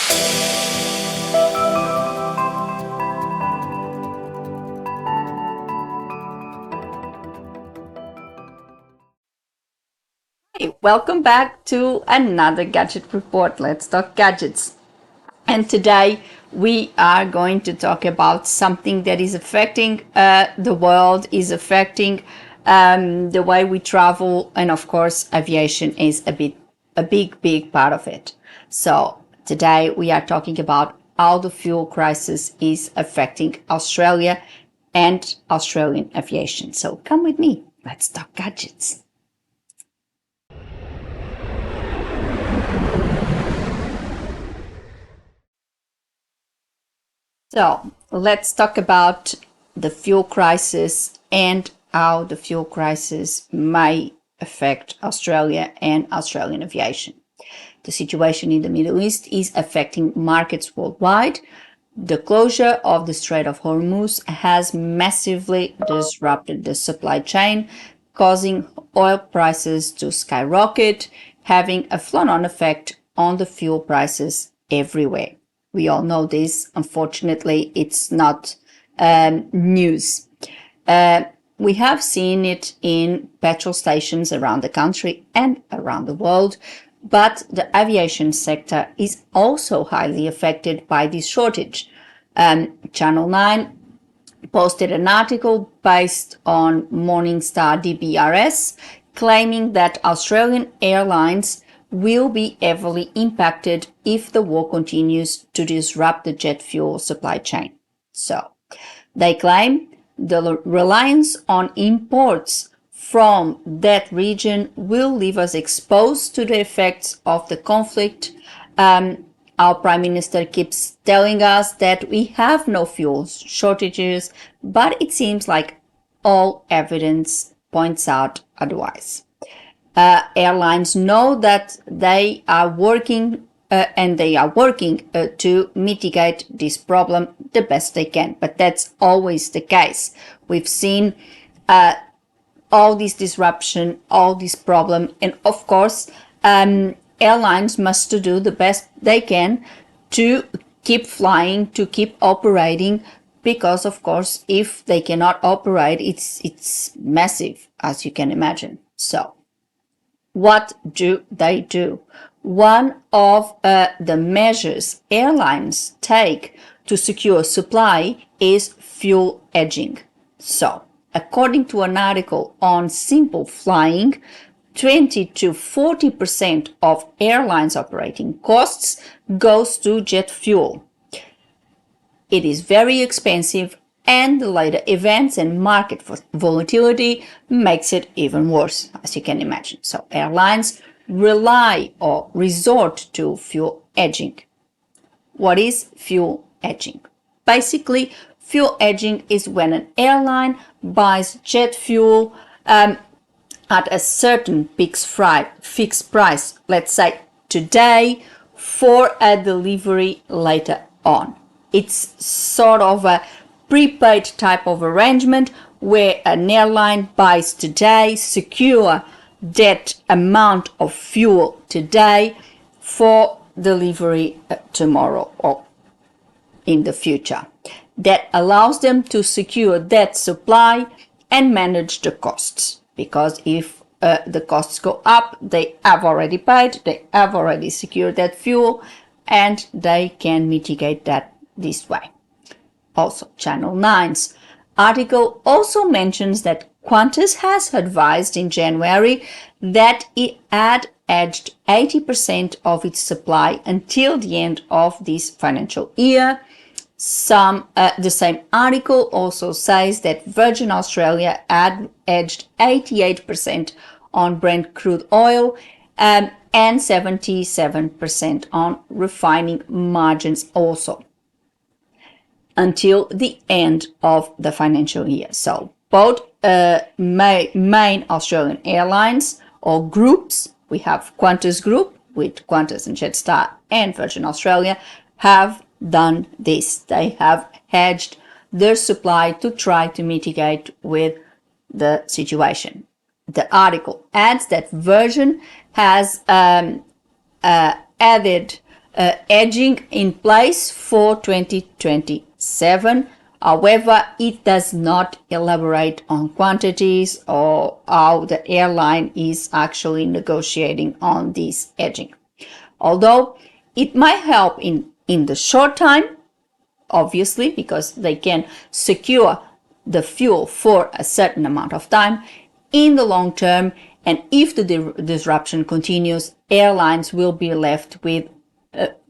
Hey, welcome back to another Gadget Report. Let's talk gadgets. And today we are going to talk about something that is affecting the world, is affecting the way we travel, and of course, aviation is a big part of it. So today we are talking about how the fuel crisis is affecting Australia and Australian aviation. So come with me. Let's talk gadgets. So let's talk about the fuel crisis and how the fuel crisis may affect Australia and Australian aviation. The situation in the Middle East is affecting markets worldwide. The closure of the Strait of Hormuz has massively disrupted the supply chain, causing oil prices to skyrocket, having a flow-on effect on the fuel prices everywhere. We all know this. Unfortunately, it's not news. We have seen it in petrol stations around the country and around the world, but the aviation sector is also highly affected by this shortage. Channel 9 posted an article based on Morningstar DBRS claiming that Australian airlines will be heavily impacted if the war continues to disrupt the jet fuel supply chain. So, they claim the reliance on imports from that region will leave us exposed to the effects of the conflict. Our Prime Minister keeps telling us that we have no fuel shortages, but it seems like all evidence points out otherwise. Airlines know that they are working to mitigate this problem the best they can, but that's always the case. We've seen all this disruption, all this problem, and of course, airlines must do the best they can to keep flying, to keep operating, because of course, if they cannot operate, it's massive, as you can imagine. So, what do they do? One of the measures airlines take to secure supply is fuel hedging. So, according to an article on Simple Flying, 20 to 40% of airlines' operating costs goes to jet fuel. It is very expensive, and the later events and market volatility makes it even worse, as you can imagine. So airlines rely or resort to fuel hedging. What is fuel hedging? Basically, fuel hedging is when an airline buys jet fuel at a certain fixed price, let's say today, for a delivery later on. It's sort of a prepaid type of arrangement where an airline buys today, secure that amount of fuel today for delivery tomorrow or in the future. That allows them to secure that supply and manage the costs, because if the costs go up, they have already paid, they have already secured that fuel, and they can mitigate that this way. Also, Channel 9's article also mentions that Qantas has advised in January that it had hedged 80% of its supply until the end of this financial year. The same article also says that Virgin Australia had hedged 88% on Brent crude oil and 77% on refining margins also, until the end of the financial year. So both main Australian airlines or groups, we have Qantas Group with Qantas and Jetstar and Virgin Australia, have done this. They have hedged their supply to try to mitigate with the situation. The article adds that Virgin has added hedging in place for 2027. However, it does not elaborate on quantities or how the airline is actually negotiating on this hedging. Although it might help in the short time, obviously, because they can secure the fuel for a certain amount of time. In the long term, and if the disruption continues, airlines will be left with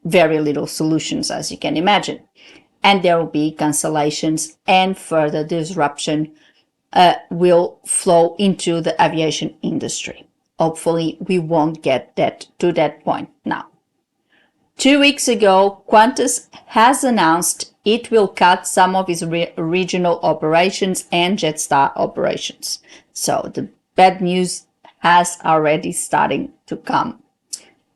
very little solutions, as you can imagine. And there will be cancellations and further disruption will flow into the aviation industry. Hopefully, we won't get to that point now. 2 weeks ago, Qantas has announced it will cut some of its regional operations and Jetstar operations. So the bad news has already starting to come.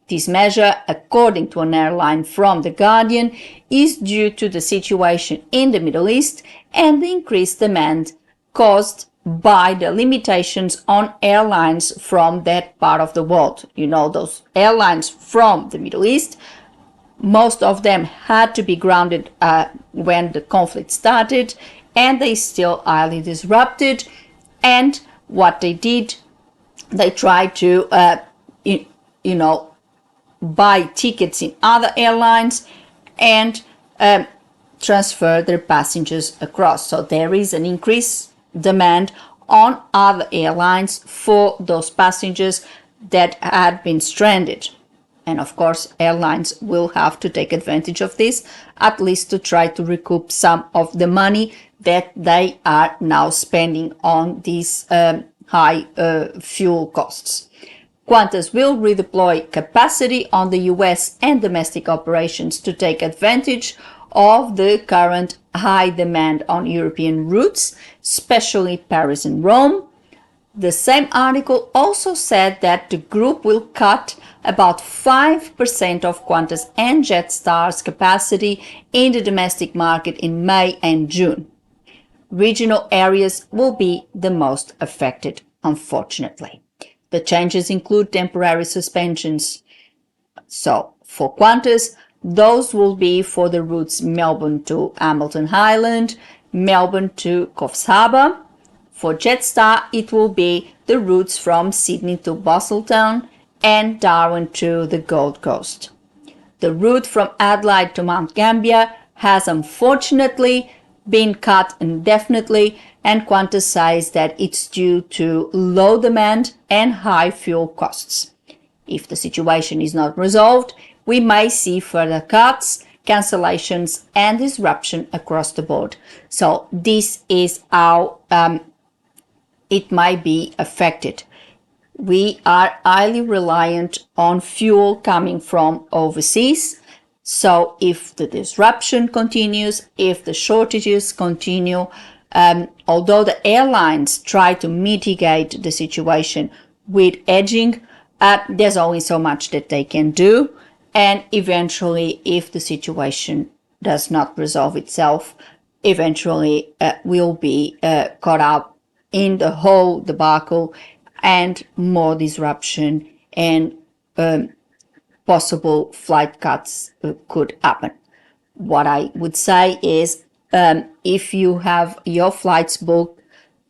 This measure, according to an airline from The Guardian, is due to the situation in the Middle East and the increased demand caused by the limitations on airlines from that part of the world. You know, those airlines from the Middle East, most of them had to be grounded when the conflict started, and they still highly disrupted. And what they did, they tried to, buy tickets in other airlines and transfer their passengers across. So there is an increased demand on other airlines for those passengers that had been stranded. And of course, airlines will have to take advantage of this, at least to try to recoup some of the money that they are now spending on these high fuel costs. Qantas will redeploy capacity on the US and domestic operations to take advantage of the current high demand on European routes, especially Paris and Rome. The same article also said that the group will cut about 5% of Qantas and Jetstar's capacity in the domestic market in May and June. Regional areas will be the most affected, unfortunately. The changes include temporary suspensions. So, for Qantas, those will be for the routes Melbourne to Hamilton Highland, Melbourne to Coffs Harbour. For Jetstar, it will be the routes from Sydney to Busselton and Darwin to the Gold Coast. The route from Adelaide to Mount Gambier has unfortunately been cut indefinitely, and Qantas says that it's due to low demand and high fuel costs. If the situation is not resolved, we may see further cuts, cancellations, and disruption across the board. So this is how it might be affected. We are highly reliant on fuel coming from overseas. So if the disruption continues, if the shortages continue, although the airlines try to mitigate the situation with hedging, there's only so much that they can do. And eventually, if the situation does not resolve itself, eventually will be caught up in the whole debacle, and more disruption and possible flight cuts could happen. What I would say is, if you have your flights booked,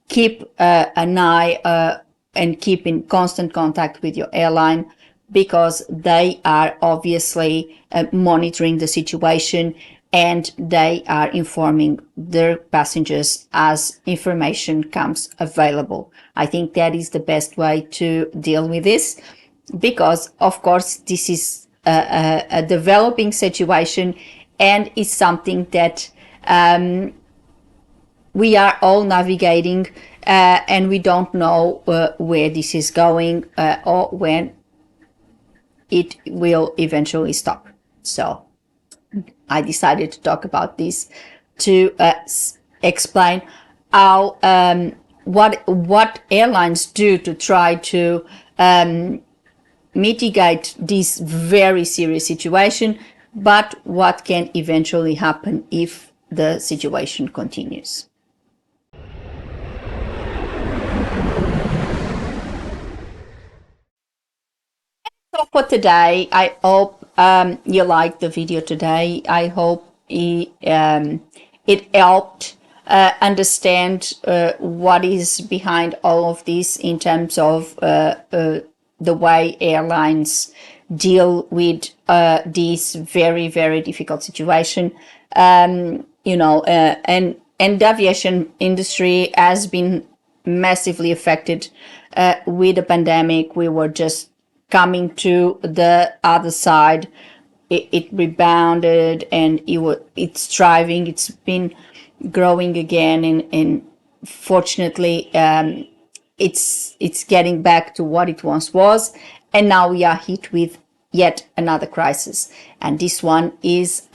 keep an eye and keep in constant contact with your airline, because they are obviously monitoring the situation and they are informing their passengers as information comes available. I think that is the best way to deal with this, because of course this is a developing situation and it's something that we are all navigating, and we don't know where this is going or when it will eventually stop. So I decided to talk about this to explain how what airlines do to try to mitigate this very serious situation, but what can eventually happen if the situation continues. So for today. I hope you liked the video today. I hope it helped understand what is behind all of this in terms of the way airlines deal with this very, very difficult situation. And the aviation industry has been massively affected with the pandemic. We were just coming to the other side. It rebounded, and it's thriving. It's been growing again, and fortunately, it's getting back to what it once was. And now we are hit with yet another crisis, and this one is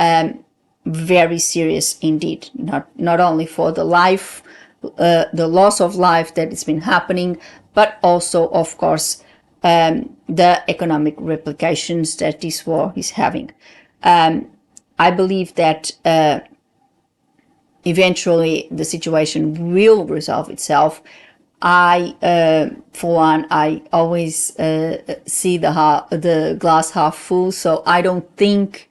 very serious indeed. Not only for the loss of life that has been happening, but also, of course, the economic replications that this war is having. I believe that eventually the situation will resolve itself. For one, I always see the glass half full, so I don't think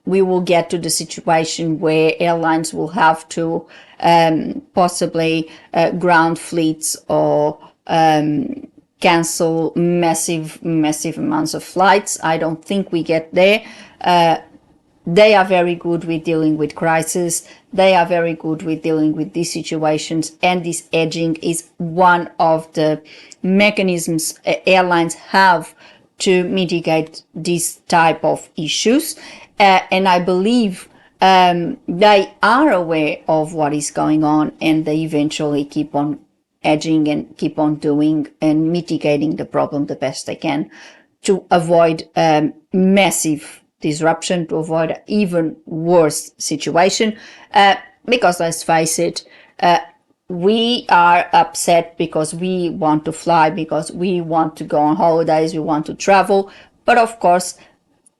we will get to the situation where airlines will have to possibly ground fleets or cancel massive amounts of flights. I don't think we get there. They are very good with dealing with crisis. They are very good with dealing with these situations, and this hedging is one of the mechanisms airlines have to mitigate this type of issues. And I believe they are aware of what is going on, and they eventually keep on hedging and keep on doing and mitigating the problem the best they can to avoid massive disruption, to avoid an even worse situation. Because let's face it, we are upset because we want to fly, because we want to go on holidays, we want to travel. But of course,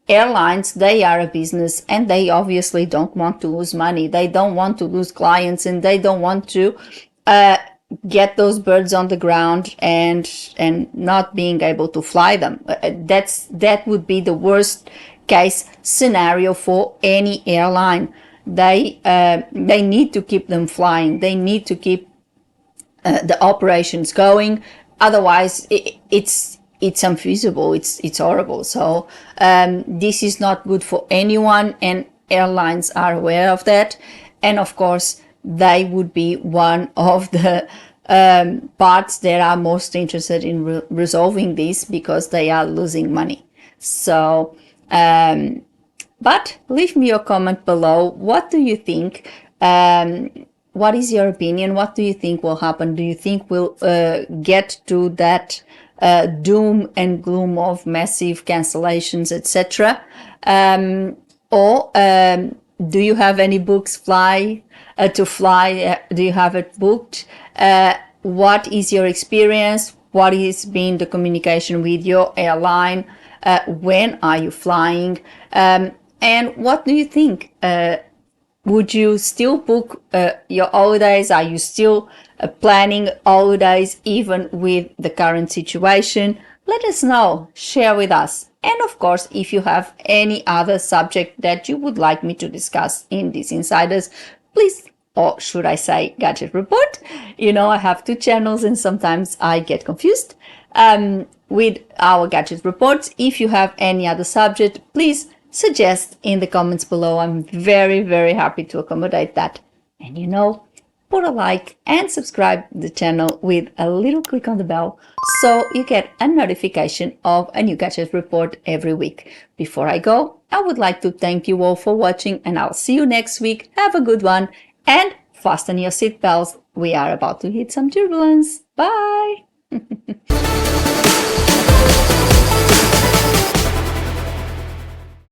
airlines, they are a business, and they obviously don't want to lose money. They don't want to lose clients, and they don't want to get those birds on the ground and not being able to fly them. That would be the worst case scenario for any airline. They need to keep them flying. They need to keep the operations going. Otherwise, it's unfeasible. It's horrible. So this is not good for anyone, and airlines are aware of that. And of course, they would be one of the parts that are most interested in resolving this, because they are losing money. So, but leave me your comment below. What do you think? What is your opinion? What do you think will happen? Do you think we'll get to that doom and gloom of massive cancellations, etc.? Or do you have any books to fly? Do you have it booked? What is your experience? What has been the communication with your airline? When are you flying? And what do you think? Would you still book your holidays? Are you still planning holidays even with the current situation? Let us know. Share with us. And of course, if you have any other subject that you would like me to discuss in these insiders, please, or should I say Gadget Report? I have two channels and sometimes I get confused with our Gadget Reports. If you have any other subject, please suggest in the comments below. I'm very, very happy to accommodate that. And put a like and subscribe the channel with a little click on the bell so you get a notification of a new Gadget Report every week. Before I go, I would like to thank you all for watching, and I'll see you next week. Have a good one and fasten your seatbelts. We are about to hit some turbulence. Bye!